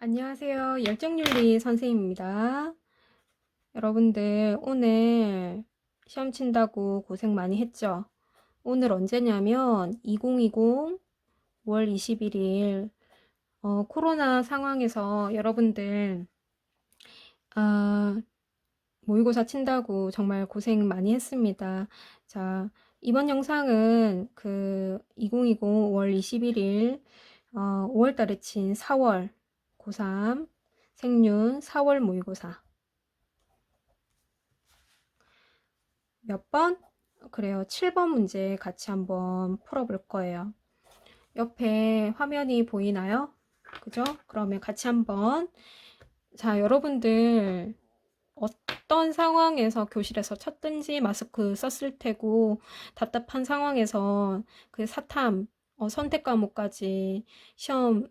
안녕하세요. 열정윤리 선생님입니다. 여러분들 오늘 시험 친다고 고생 많이 했죠? 오늘 언제냐면 2020 5월 21일 코로나 상황에서 여러분들 모의고사 친다고 정말 고생 많이 했습니다. 자, 이번 영상은 그 2020 5월 21일 5월 달에 친 4월 고3 생륜 4월 모의고사 몇 번? 그래요. 7번 문제 같이 한번 풀어볼 거예요. 옆에 화면이 보이나요? 그죠? 그러면 같이 한번. 자, 여러분들 어떤 상황에서 교실에서 쳤든지 마스크 썼을 테고 답답한 상황에서 그 사탐 선택 과목까지 시험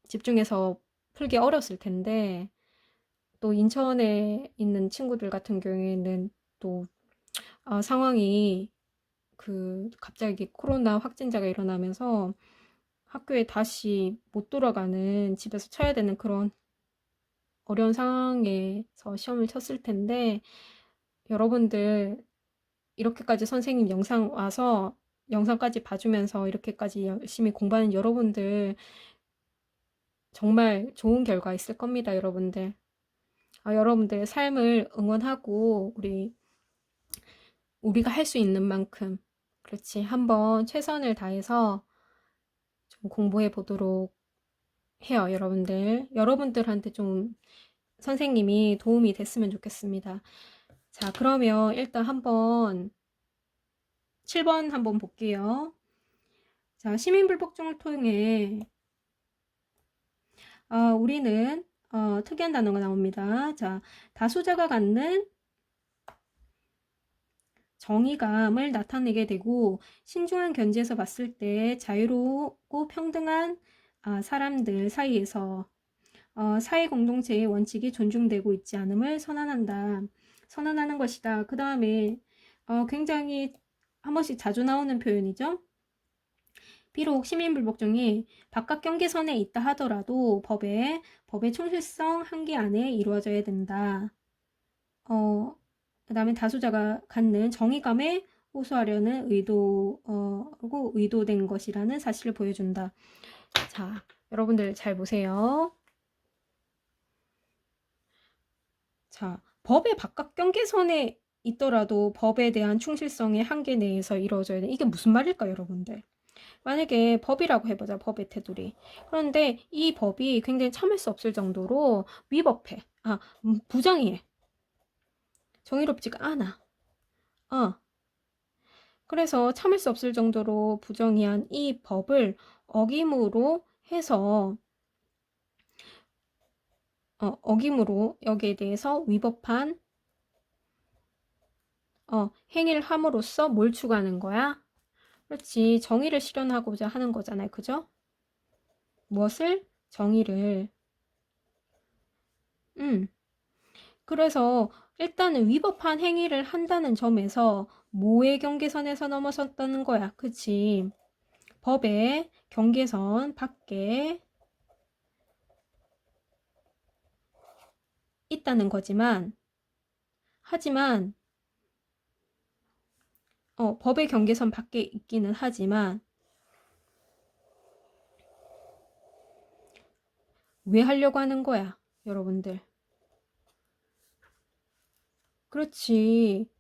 집중해서 풀기 어렸을 텐데, 또 인천에 있는 친구들 같은 경우에는 또 상황이 갑자기 코로나 확진자가 일어나면서 학교에 다시 못 돌아가는, 집에서 쳐야 되는 그런 어려운 상황에서 시험을 쳤을 텐데, 여러분들 이렇게까지 선생님 영상 와서 영상까지 봐주면서 이렇게까지 열심히 공부하는 여러분들 정말 좋은 결과 있을 겁니다. 여러분들 여러분들의 삶을 응원하고 우리가 할 수 있는 만큼, 그렇지, 한번 최선을 다해서 좀 공부해 보도록 해요. 여러분들한테 좀 선생님이 도움이 됐으면 좋겠습니다. 자, 그러면 일단 한번 7번 한번 볼게요. 자, 시민불복종을 통해 우리는 특이한 단어가 나옵니다. 자, 다수자가 갖는 정의감을 나타내게 되고, 신중한 견지에서 봤을 때 자유롭고 평등한 사람들 사이에서 사회 공동체의 원칙이 존중되고 있지 않음을 선언하는 것이다. 그 다음에 굉장히 한 번씩 자주 나오는 표현이죠. 비록 시민불복종이 바깥 경계선에 있다 하더라도 법의 충실성 한계 안에 이루어져야 된다. 그 다음에 다수자가 갖는 정의감에 호소하려는 의도된 것이라는 사실을 보여준다. 자, 여러분들 잘 보세요. 자, 법의 바깥 경계선에 있더라도 법에 대한 충실성의 한계 내에서 이루어져야 돼. 이게 무슨 말일까요, 여러분들? 만약에 법이라고 해보자, 법의 테두리. 그런데 이 법이 굉장히 참을 수 없을 정도로 위법해. 부정해. 정의롭지가 않아. 그래서 참을 수 없을 정도로 부정의한 이 법을 어김으로 해서 어김으로 여기에 대해서 위법한 행위를 함으로써 뭘 추구하는 거야? 그렇지, 정의를 실현하고자 하는 거잖아요. 그죠? 무엇을? 정의를. 그래서 일단은 위법한 행위를 한다는 점에서 뭐의 경계선에서 넘어섰다는 거야. 그치? 법의 경계선 밖에 있다는 거지만, 하지만 법의 경계선 밖에 있기는 하지만 왜 하려고 하는 거야, 여러분들? 그렇지.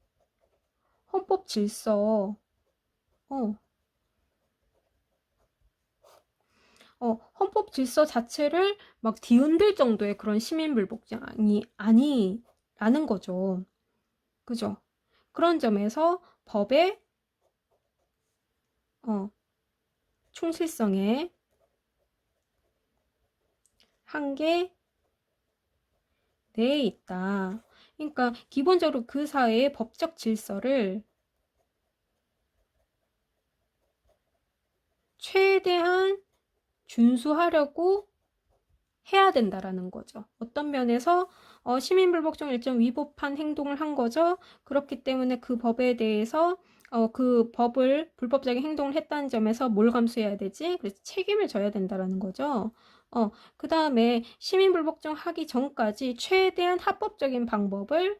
헌법 질서. 어, 헌법 질서 자체를 막 뒤흔들 정도의 그런 시민불복종이 아니라는 거죠. 그죠? 그런 점에서 법의 충실성에 한계 내에 있다. 그러니까 기본적으로 그 사회의 법적 질서를 최대한 준수하려고 해야 된다라는 거죠. 어떤 면에서 시민불복종 일정 위법한 행동을 한 거죠. 그렇기 때문에 그 법에 대해서 그 법을 불법적인 행동을 했다는 점에서 뭘 감수해야 되지? 그래서 책임을 져야 된다라는 거죠. 그 다음에 시민불복종 하기 전까지 최대한 합법적인 방법을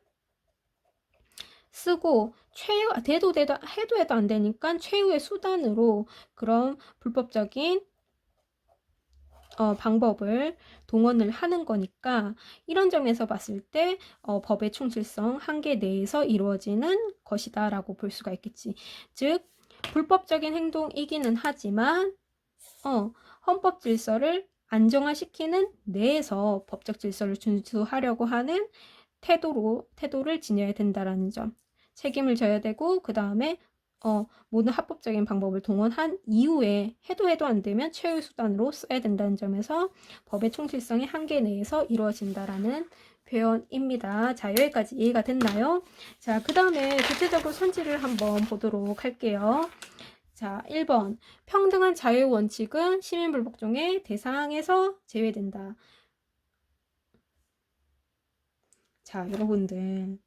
쓰고 해도 안 되니까 최후의 수단으로 그런 불법적인 방법을 동원을 하는 거니까 이런 점에서 봤을 때 법의 충실성 한계 내에서 이루어지는 것이다 라고 볼 수가 있겠지. 즉 불법적인 행동이기는 하지만 헌법 질서를 안정화시키는 내에서 법적 질서를 준수하려고 하는 태도를 지녀야 된다라는 점. 책임을 져야 되고 그 다음에 모든 합법적인 방법을 동원한 이후에 해도 안 되면 최후의 수단으로 써야 된다는 점에서 법의 충실성이 한계 내에서 이루어진다라는 표현입니다. 자, 여기까지 이해가 됐나요? 자, 그 다음에 구체적으로 선지를 한번 보도록 할게요. 자, 1번. 평등한 자유 원칙은 시민불복종의 대상에서 제외된다. 자, 여러분들.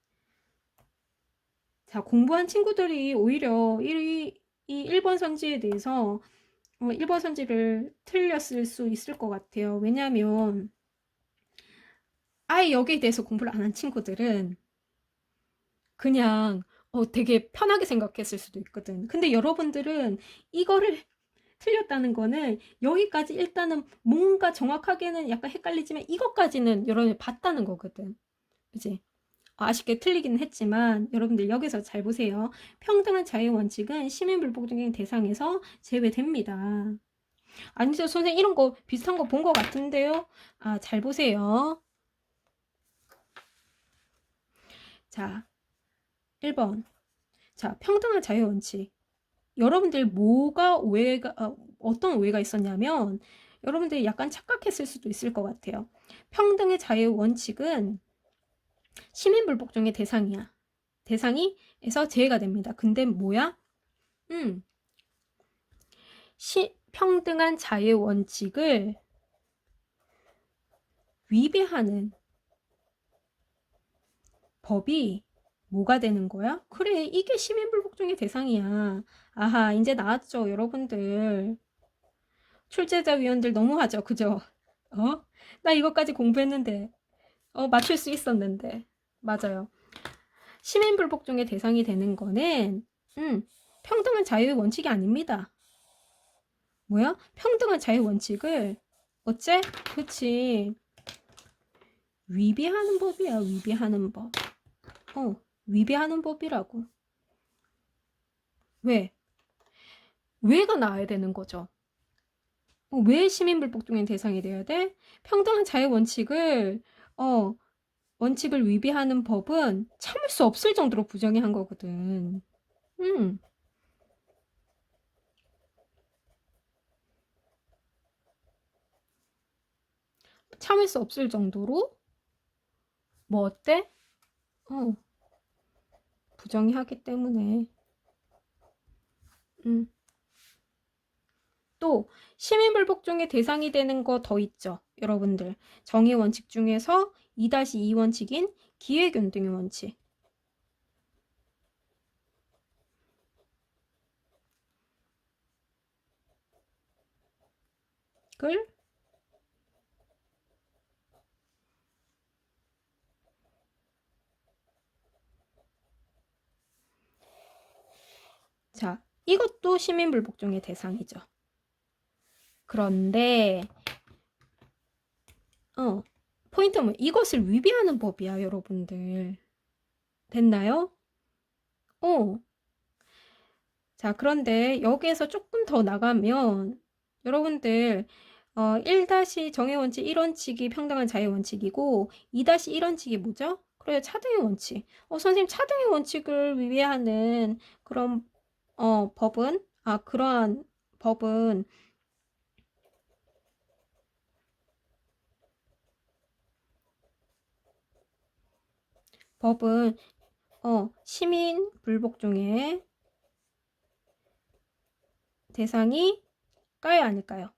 자, 공부한 친구들이 오히려 이 1번 선지에 대해서 1번 선지를 틀렸을 수 있을 것 같아요. 왜냐하면 아예 여기에 대해서 공부를 안 한 친구들은 그냥 되게 편하게 생각했을 수도 있거든. 근데 여러분들은 이거를 틀렸다는 거는 여기까지 일단은 뭔가 정확하게는 약간 헷갈리지만 이것까지는 여러분이 봤다는 거거든. 그치? 아쉽게 틀리기는 했지만 여러분들 여기서 잘 보세요. 평등한 자유 원칙은 시민불복종의 대상에서 제외됩니다. 아니죠, 선생님 이런 거 비슷한 거 본 거 같은데요. 잘 보세요. 자, 1번. 자, 평등한 자유 원칙. 여러분들 어떤 오해가 있었냐면 여러분들이 약간 착각했을 수도 있을 것 같아요. 평등의 자유 원칙은 시민불복종의 대상이야. 대상이에서 제외가 됩니다. 근데 뭐야? 평등한 자유 원칙을 위배하는 법이 뭐가 되는 거야? 그래, 이게 시민불복종의 대상이야. 아하, 이제 나왔죠, 여러분들. 출제자 위원들 너무하죠, 그죠? 나 이것까지 공부했는데, 맞출 수 있었는데. 맞아요. 시민불복종의 대상이 되는 거는, 평등한 자유 원칙이 아닙니다. 뭐야? 평등한 자유 원칙을, 어째? 그치. 위배하는 법이야, 위배하는 법. 위배하는 법이라고. 왜가 나와야 되는 거죠? 왜 시민불복종의 대상이 돼야 돼? 평등한 자유 원칙을 위배하는 법은 참을 수 없을 정도로 부정한 거거든. 참을 수 없을 정도로 뭐 어때? 부정이 하기 때문에. 또 시민불복종의 대상이 되는 거 더 있죠. 여러분들. 정의 원칙 중에서 2-2 원칙인 기회균등의 원칙. 을 자, 이것도 시민불복종의 대상이죠. 그런데 포인트는 이것을 위배하는 법이야, 여러분들. 됐나요? 자, 그런데 여기에서 조금 더 나가면 여러분들 1- 정의원칙 1원칙이 평등한 자유원칙이고 2- 1원칙이 뭐죠? 그래요, 차등의 원칙. 선생님 차등의 원칙을 위배하는 그런 그러한 법은 시민 불복종의 대상이 까요, 아닐까요?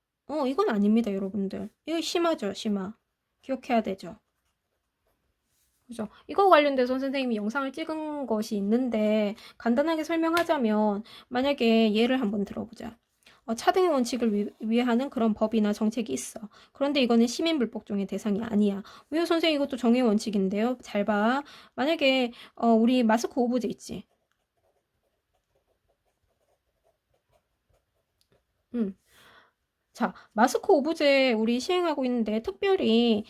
이건 아닙니다, 여러분들. 이거 심하죠, 심하. 기억해야 되죠. 그죠? 이거 관련돼서 선생님이 영상을 찍은 것이 있는데 간단하게 설명하자면 만약에 예를 한번 들어보자. 차등의 원칙을 위하는 그런 법이나 정책이 있어. 그런데 이거는 시민불복종의 대상이 아니야. 왜요, 선생님? 이것도 정의 원칙인데요. 잘 봐. 만약에 우리 마스크 오브제 있지. 자, 마스크 오브제 우리 시행하고 있는데 특별히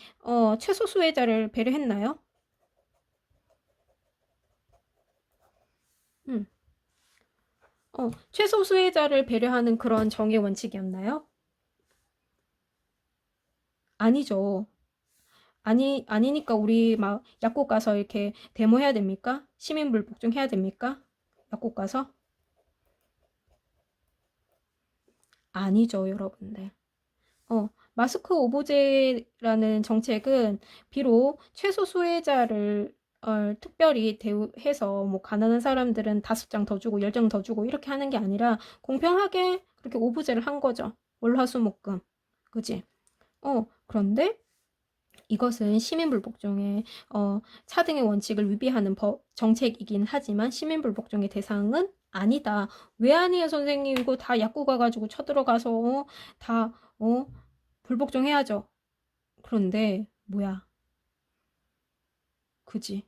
최소 수혜자를 배려했나요? 음. 최소 수혜자를 배려하는 그런 정의 원칙이었나요? 아니죠. 아니니까 우리 막 약국 가서 이렇게 데모해야 됩니까? 시민불복종 해야 됩니까? 약국 가서? 아니죠, 여러분들. 마스크 오브제라는 정책은 비록 최소 수혜자를 특별히 대우해서 뭐 가난한 사람들은 5장 더 주고 10장 더 주고 이렇게 하는 게 아니라 공평하게 그렇게 오브제를 한 거죠. 월화수목금. 그지? 그런데 이것은 시민불복종의 차등의 원칙을 위배하는 정책이긴 하지만 시민불복종의 대상은 아니다. 왜 아니에요, 선생님? 이거 다 약국 가가지고 쳐들어가서 다 불복종 해야죠. 그런데 뭐야? 그지?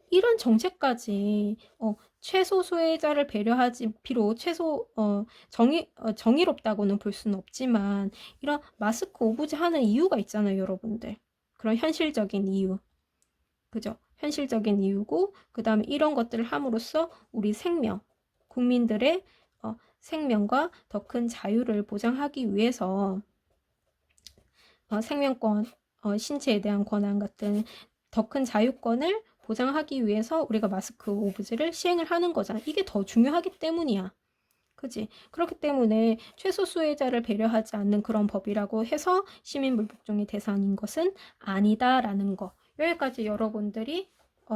이런 정책까지 최소 수혜자를 배려하지 비록 최소 정의롭다고는 볼 수는 없지만 이런 마스크 오브제 하는 이유가 있잖아요, 여러분들. 그런 현실적인 이유. 그죠? 현실적인 이유고 그다음에 이런 것들을 함으로써 우리 생명, 국민들의 생명과 더 큰 자유를 보장하기 위해서 생명권, 신체에 대한 권한 같은 더 큰 자유권을 보장하기 위해서 우리가 마스크 오브제를 시행을 하는 거잖아. 이게 더 중요하기 때문이야. 그지? 그렇기 때문에 최소 수혜자를 배려하지 않는 그런 법이라고 해서 시민불복종의 대상인 것은 아니다라는 거. 여기까지 여러분들이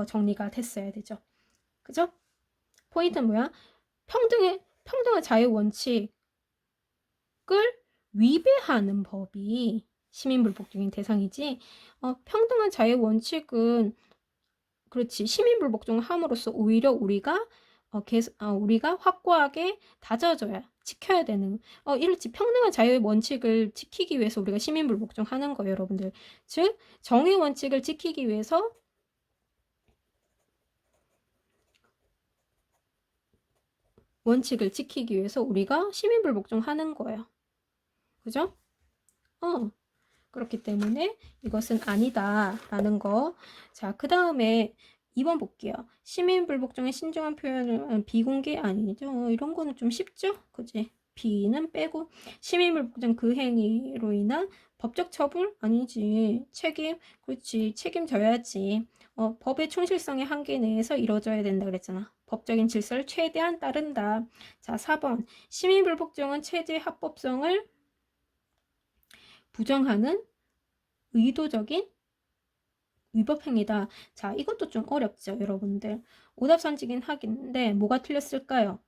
정리가 됐어야 되죠. 그죠? 포인트는 뭐야? 평등의 자유 원칙을 위배하는 법이 시민불복종의 대상이지, 평등한 자유 원칙은 그렇지. 시민불복종을 함으로써 오히려 우리가 확고하게 다져줘야 지켜야 되는 이렇지 평등한 자유의 원칙을 지키기 위해서 우리가 시민불복종 하는 거예요, 여러분들. 즉 정의 원칙을 지키기 위해서 우리가 시민불복종 하는 거예요. 그죠? 그렇기 때문에 이것은 아니다라는 거. 자, 그 다음에 2번 볼게요. 시민불복종의 신중한 표현은 비공개 아니죠. 이런 거는 좀 쉽죠? 그지? B는 빼고 시민불복종 그 행위로 인한 법적 처벌? 아니지. 그렇지. 책임져야지. 법의 충실성의 한계 내에서 이루어져야 된다 그랬잖아. 법적인 질서를 최대한 따른다. 자, 4번. 시민불복종은 체제 합법성을 부정하는 의도적인 위법행위다. 자, 이것도 좀 어렵죠, 여러분들. 오답산지긴 하긴데 뭐가 틀렸을까요?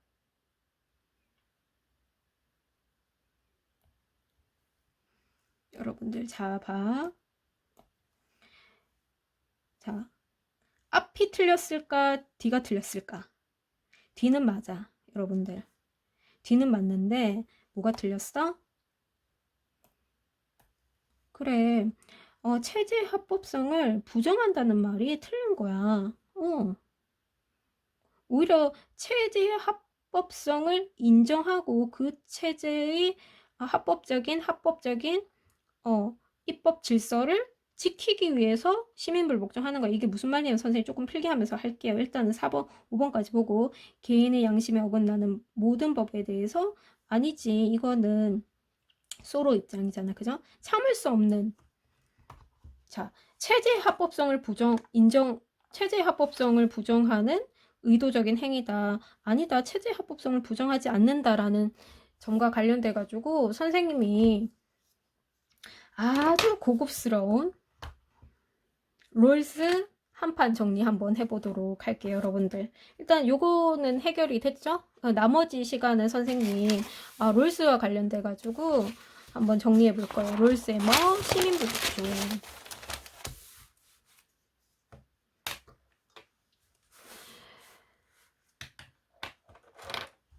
여러분들 자, 봐. 자, 앞이 틀렸을까? D가 틀렸을까? D는 맞아, 여러분들. D는 맞는데 뭐가 틀렸어? 그래. 체제 합법성을 부정한다는 말이 틀린 거야. 오히려 체제의 합법성을 인정하고 그 체제의 합법적인 입법 질서를 지키기 위해서 시민불복종하는 거야. 이게 무슨 말이에요? 선생님 조금 필기하면서 할게요. 일단은 4번, 5번까지 보고 개인의 양심에 어긋나는 모든 법에 대해서 아니지. 이거는 소로 입장이잖아. 그죠? 참을 수 없는 자, 체제 합법성을 부정하는 의도적인 행위다. 아니다. 체제 합법성을 부정하지 않는다라는 점과 관련돼 가지고 선생님이 아주 고급스러운 롤스 한판 정리 한번 해보도록 할게요, 여러분들. 일단 요거는 해결이 됐죠? 나머지 시간은 선생님 롤스와 관련돼 가지고 한번 정리해 볼 거예요. 롤스의 시민불복종.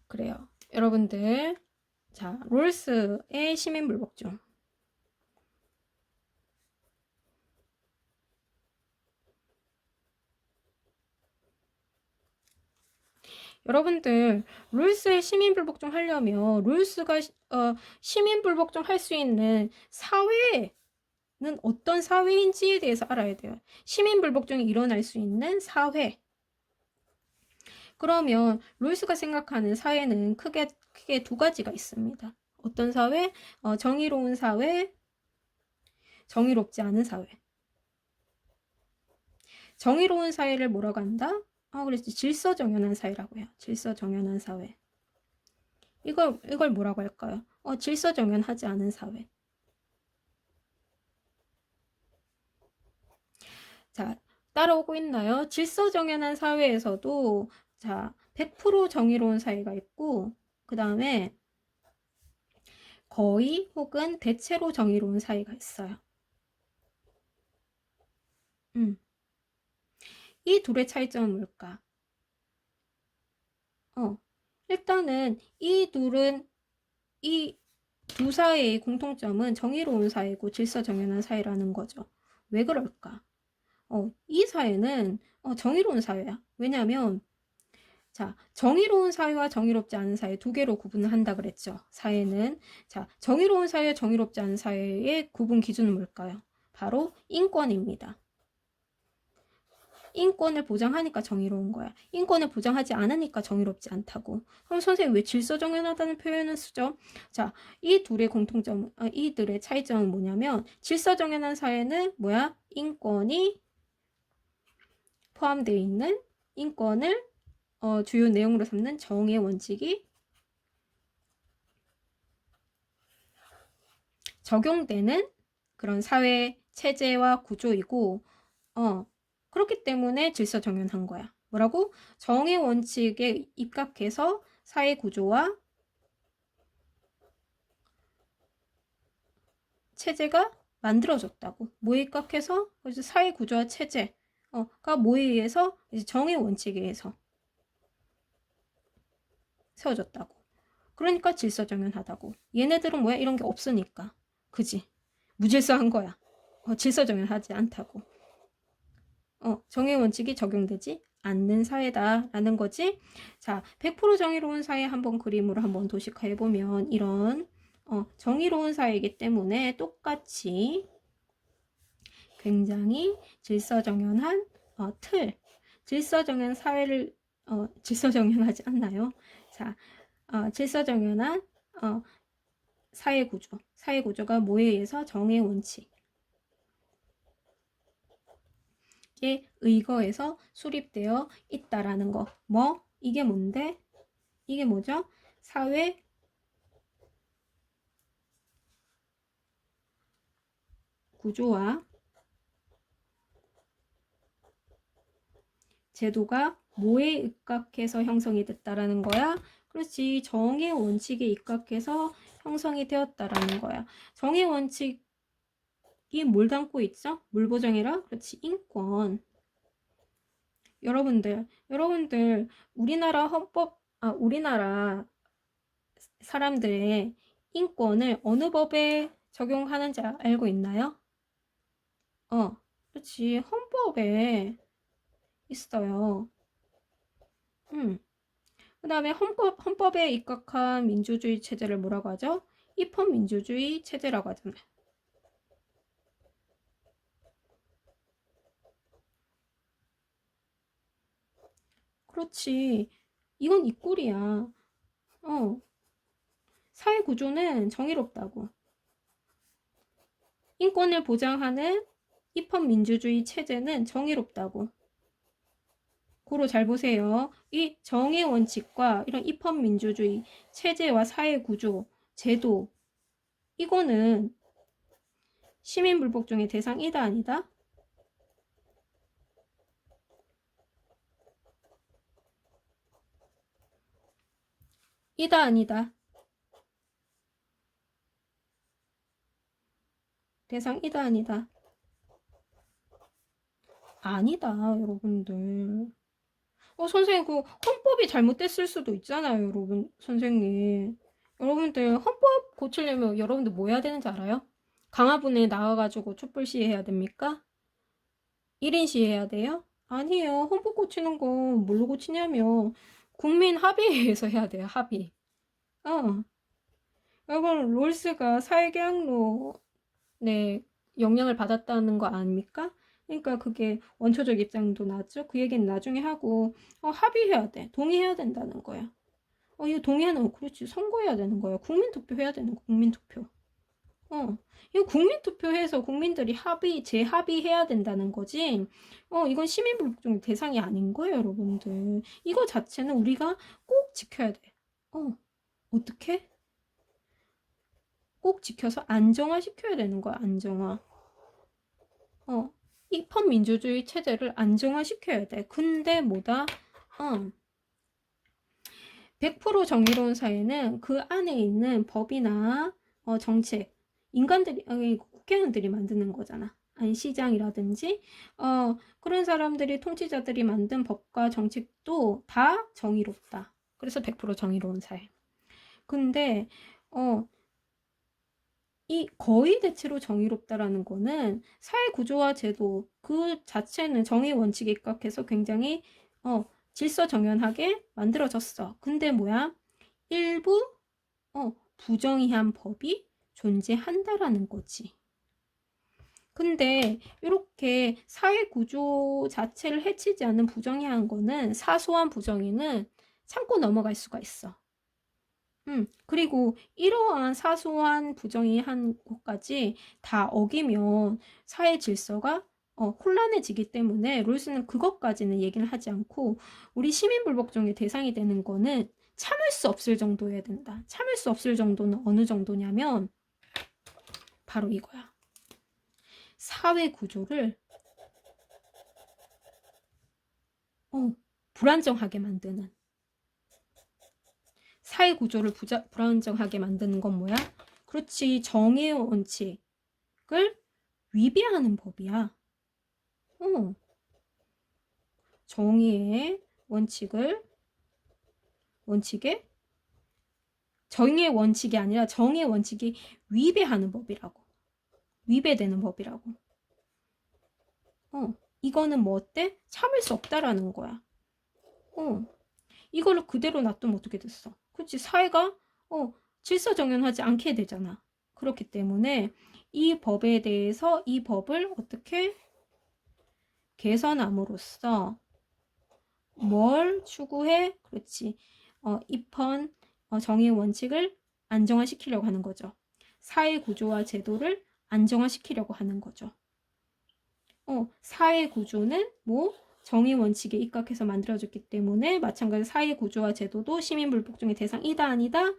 그래요. 여러분 여러분들, 자, 롤스의 시민불복종. 여러분들, 롤스의 시민불복종 하려면 롤스가 시민불복종 할 수 있는 사회는 어떤 사회인지에 대해서 알아야 돼요. 시민불복종이 일어날 수 있는 사회. 그러면 롤스가 생각하는 사회는 크게 두 가지가 있습니다. 어떤 사회? 정의로운 사회, 정의롭지 않은 사회. 정의로운 사회를 뭐라고 한다? 그랬지. 질서정연한 사회라고 해요. 질서정연한 사회. 이걸 뭐라고 할까요? 질서정연하지 않은 사회. 자, 따라오고 있나요? 질서정연한 사회에서도 자, 100% 정의로운 사회가 있고, 그 다음에 거의 혹은 대체로 정의로운 사회가 있어요. 이 둘의 차이점은 뭘까? 일단은 이 두 사회의 공통점은 정의로운 사회고 질서정연한 사회라는 거죠. 왜 그럴까? 이 사회는 정의로운 사회야. 왜냐하면 자, 정의로운 사회와 정의롭지 않은 사회 두 개로 구분을 한다 그랬죠. 사회는 자, 정의로운 사회와 정의롭지 않은 사회의 구분 기준은 뭘까요? 바로 인권입니다. 인권을 보장하니까 정의로운 거야. 인권을 보장하지 않으니까 정의롭지 않다고. 그럼 선생님 왜 질서정연하다는 표현을 쓰죠? 자, 이 둘의 공통점, 이들의 차이점은 뭐냐면 질서정연한 사회는 뭐야? 인권이 포함되어 있는 인권을 주요 내용으로 삼는 정의 원칙이 적용되는 그런 사회 체제와 구조이고 그렇기 때문에 질서정연한 거야. 뭐라고? 정의 원칙에 입각해서 사회 구조와 체제가 만들어졌다고. 뭐에 입각해서? 사회 구조와 체제가 뭐에 의해서? 정의 원칙에 의해서 세워졌다고. 그러니까 질서정연하다고. 얘네들은 뭐야? 이런 게 없으니까. 그지? 무질서한 거야. 질서정연하지 않다고. 정의 원칙이 적용되지 않는 사회다라는 거지. 자, 100% 정의로운 사회 한번 그림으로 한번 도식화해보면 이런 정의로운 사회이기 때문에 똑같이 굉장히 질서정연한 틀, 질서정연 사회를 질서정연하지 않나요? 자, 질서정연한 사회 구조가 뭐에 의해서 정의 원칙 에 의거해서 수립되어 있다라는 거. 이게 뭔데? 이게 뭐죠? 사회 구조와 제도가 뭐에 입각해서 형성이 됐다라는 거야? 그렇지. 정의 원칙에 입각해서 형성이 되었다라는 거야. 정의 원칙이 뭘 담고 있죠? 뭘 보장해라? 그렇지. 인권. 여러분들 우리나라 사람들의 인권을 어느 법에 적용하는지 알고 있나요? 그렇지. 헌법에 있어요. 그 다음에 헌법에 입각한 민주주의 체제를 뭐라고 하죠? 입헌민주주의 체제라고 하잖아요. 그렇지. 이건 이 꼴이야. 사회 구조는 정의롭다고. 인권을 보장하는 입헌민주주의 체제는 정의롭다고. 고로 잘 보세요. 이 정의 원칙과 이런 입헌민주주의 체제와 사회 구조, 제도 이거는 시민불복종의 대상이다 아니다? 이다 아니다? 대상이다 아니다? 아니다 여러분들. 선생님, 그 헌법이 잘못됐을 수도 있잖아요, 여러분. 선생님. 여러분들 헌법 고치려면 여러분들 뭐 해야 되는지 알아요? 강화문에 나와가지고 촛불 시위해야 됩니까? 1인 시위해야 돼요? 아니에요. 헌법 고치는 건 뭘로 고치냐면 국민 합의회에서 해야 돼요. 합의. 여러분 롤스가 사회계약로 네, 영향을 받았다는 거 아닙니까? 그러니까 그게 원초적 입장도 나왔죠. 그 얘기는 나중에 하고 합의해야 돼. 동의해야 된다는 거야. 이거 동의하는 거 그렇지. 선거해야 되는 거야. 국민투표 해야 되는 거. 국민투표. 이거 국민투표해서 국민들이 재합의해야 된다는 거지. 이건 시민불복종 대상이 아닌 거예요, 여러분들. 이거 자체는 우리가 꼭 지켜야 돼. 어떻게? 꼭 지켜서 안정화 시켜야 되는 거야, 안정화. 입헌민주주의 체제를 안정화 시켜야 돼. 근데 뭐다? 100% 정의로운 사회는 그 안에 있는 법이나 정책, 인간들이, 국회의원들이 만드는 거잖아. 아니, 시장이라든지, 그런 사람들이, 통치자들이 만든 법과 정책도 다 정의롭다. 그래서 100% 정의로운 사회. 근데, 이 거의 대체로 정의롭다라는 거는 사회 구조와 제도 그 자체는 정의 원칙에 입각해서 굉장히 질서정연하게 만들어졌어. 근데 뭐야? 일부 부정의한 법이 존재한다라는 거지. 근데 이렇게 사회 구조 자체를 해치지 않는 부정의한 거는 사소한 부정의는 참고 넘어갈 수가 있어. 그리고 이러한 사소한 부정의한 것까지 다 어기면 사회 질서가 혼란해지기 때문에 롤스는 그것까지는 얘기를 하지 않고 우리 시민불복종의 대상이 되는 거는 참을 수 없을 정도여야 된다. 참을 수 없을 정도는 어느 정도냐면 바로 이거야. 사회 구조를 불안정하게 만드는 사회 구조를 불안정하게 만드는 건 뭐야? 그렇지, 정의의 원칙을 위배하는 법이야. 정의의 원칙에 정의의 원칙이 아니라 정의의 원칙이 위배하는 법이라고. 위배되는 법이라고. 이거는 뭐 어때? 참을 수 없다라는 거야. 이걸로 그대로 놔두면 어떻게 됐어? 그렇지, 사회가 질서정연하지 않게 되잖아. 그렇기 때문에 이 법에 대해서 이 법을 어떻게 개선함으로써 뭘 추구해? 그렇지. 입헌 정의 원칙을 안정화시키려고 하는 거죠. 사회 구조와 제도를 안정화시키려고 하는 거죠. 사회 구조는 뭐 정의 원칙에 입각해서 만들어졌기 때문에 마찬가지로 사회 구조와 제도도 시민불복종의 대상이다 아니다?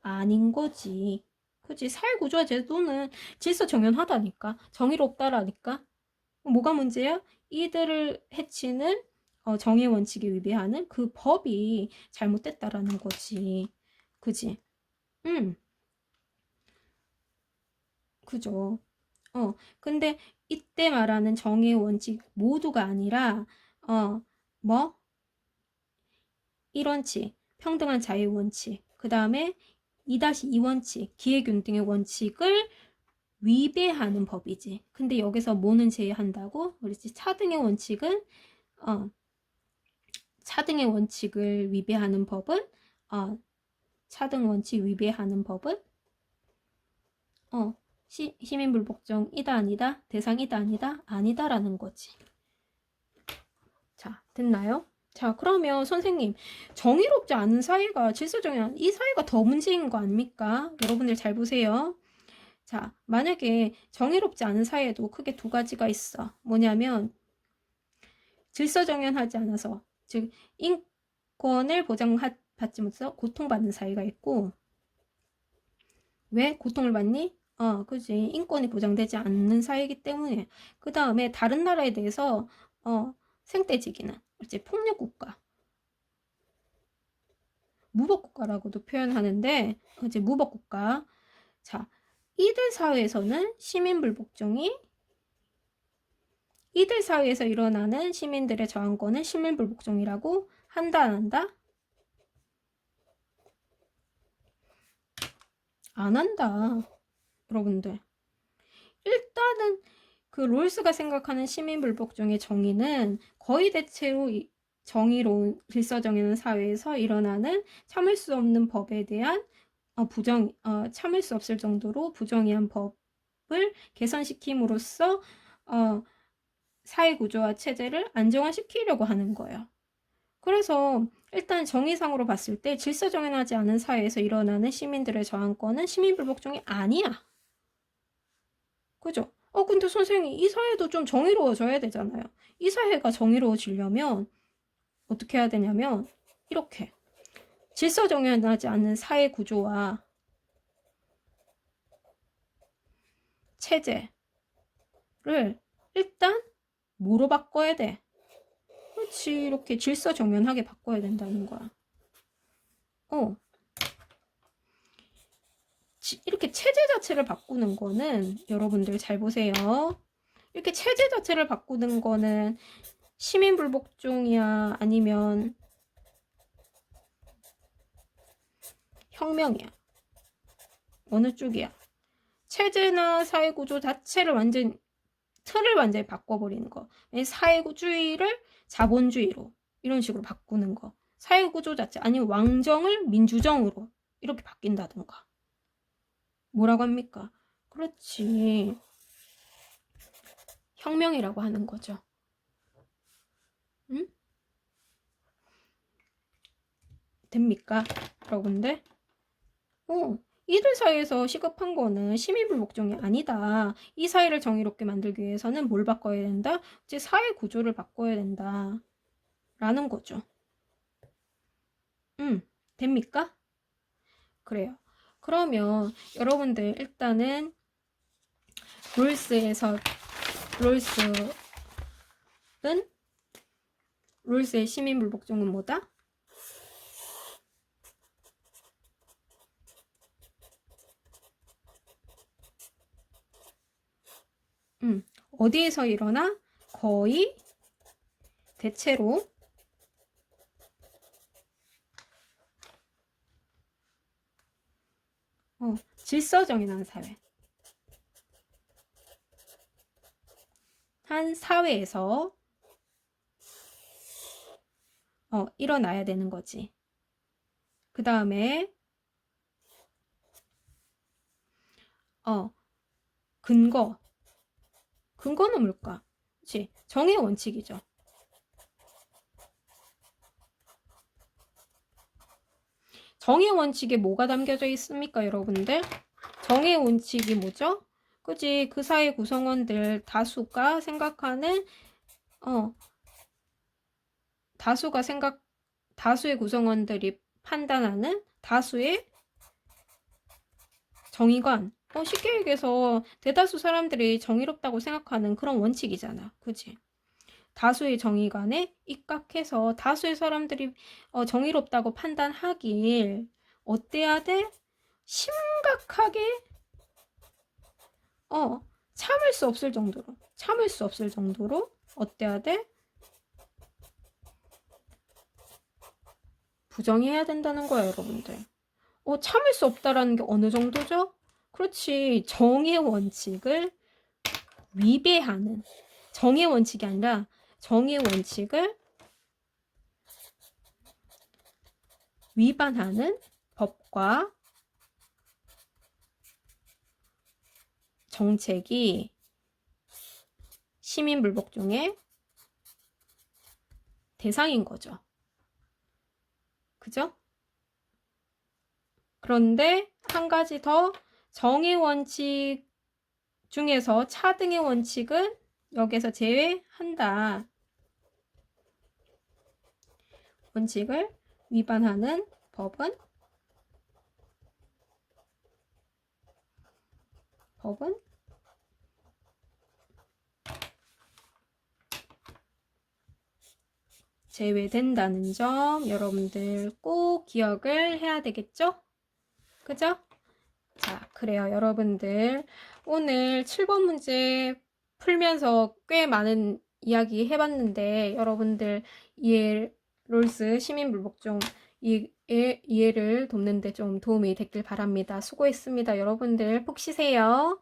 아닌 거지. 그치? 사회 구조와 제도는 질서정연하다니까. 정의롭다라니까. 뭐가 문제야? 이들을 해치는 정의 원칙에 위배하는 그 법이 잘못됐다라는 거지. 그지? 그죠. 근데 이때 말하는 정의 원칙 모두가 아니라 뭐? 1원칙, 평등한 자유 원칙, 그 다음에 2-2 원칙, 기회균등의 원칙을 위배하는 법이지. 근데 여기서 뭐는 제외한다고? 그렇지. 차등의 원칙은 차등의 원칙을 위배하는 법은 차등 원칙 위배하는 법은 시민불복종이다 아니다? 대상이다 아니다? 아니다라는 거지. 자, 됐나요? 자, 그러면 선생님, 정의롭지 않은 사회가 질서정연, 이 사회가 더 문제인 거 아닙니까? 여러분들 잘 보세요. 자, 만약에 정의롭지 않은 사회에도 크게 두 가지가 있어. 뭐냐면 질서정연하지 않아서, 즉 인권을 보장받지 못해서 고통받는 사회가 있고, 왜 고통을 받니? 그지. 인권이 보장되지 않는 사회이기 때문에. 그 다음에 다른 나라에 대해서 생떼지기는, 그렇지, 폭력국가, 무법국가라고도 표현하는데, 그지, 무법국가. 자, 이들 사회에서는 시민불복종이 이들 사회에서 일어나는 시민들의 저항권은 시민불복종이라고 한다, 안 한다? 안 한다. 여러분들. 일단은 그 롤스가 생각하는 시민불복종의 정의는 거의 대체로 정의로운 질서 정의는 사회에서 일어나는 참을 수 없는 법에 대한 참을 수 없을 정도로 부정의한 법을 개선시킴으로써 사회 구조와 체제를 안정화시키려고 하는 거예요. 그래서 일단 정의상으로 봤을 때 질서 정연하지 않은 사회에서 일어나는 시민들의 저항권은 시민불복종이 아니야. 그죠? 근데 선생님, 이 사회도 좀 정의로워져야 되잖아요. 이 사회가 정의로워지려면 어떻게 해야 되냐면 이렇게 질서 정연하지 않은 사회 구조와 체제를 일단 뭐로 바꿔야 돼? 그렇지, 이렇게 질서 정연하게 바꿔야 된다는 거야. 이렇게 체제 자체를 바꾸는 거는 여러분들 잘 보세요. 이렇게 체제 자체를 바꾸는 거는 시민불복종이야, 아니면 혁명이야? 어느 쪽이야? 체제나 사회구조 자체를 틀을 완전히 바꿔버리는 거. 사회주의를 자본주의로 이런 식으로 바꾸는 거. 사회구조 자체, 아니면 왕정을 민주정으로 이렇게 바뀐다든가. 뭐라고 합니까? 그렇지. 혁명이라고 하는 거죠. 응? 됩니까? 여러분들? 이들 사이에서 시급한 거는 시민불복종이 아니다. 이 사회를 정의롭게 만들기 위해서는 뭘 바꿔야 된다? 이제 사회 구조를 바꿔야 된다. 라는 거죠. 됩니까? 그래요. 그러면 여러분들 일단은 롤스의 시민불복종은 뭐다? 어디에서 일어나? 거의 대체로 질서정연한 사회. 한 사회에서 일어나야 되는 거지. 그 다음에 근거는 뭘까? 그치? 정의 원칙이죠. 정의 원칙에 뭐가 담겨져 있습니까, 여러분들? 정의 원칙이 뭐죠? 그지? 그 사회 구성원들 다수가 생각하는 다수의 구성원들이 판단하는 다수의 정의관. 쉽게 얘기해서 대다수 사람들이 정의롭다고 생각하는 그런 원칙이잖아. 그지? 다수의 정의관에 입각해서 다수의 사람들이 정의롭다고 판단하길 어때야 돼? 심각하게 참을 수 없을 정도로 어때야 돼? 부정해야 된다는 거야, 여러분들. 참을 수 없다라는 게 어느 정도죠? 그렇지. 정의 원칙을 위배하는, 정의 원칙이 아니라 정의 원칙을 위반하는 법과 정책이 시민불복종의 대상인 거죠. 그죠? 그런데 한 가지 더, 정의 원칙 중에서 차등의 원칙은 여기서 제외한다. 원칙을 위반하는 법은 제외된다는 점 여러분들 꼭 기억을 해야 되겠죠? 그죠? 자, 그래요. 여러분들 오늘 7번 문제 풀면서 꽤 많은 이야기 해봤는데 여러분들 롤스 시민불복 좀 이해를 돕는데 좀 도움이 됐길 바랍니다. 수고했습니다. 여러분들 푹 쉬세요.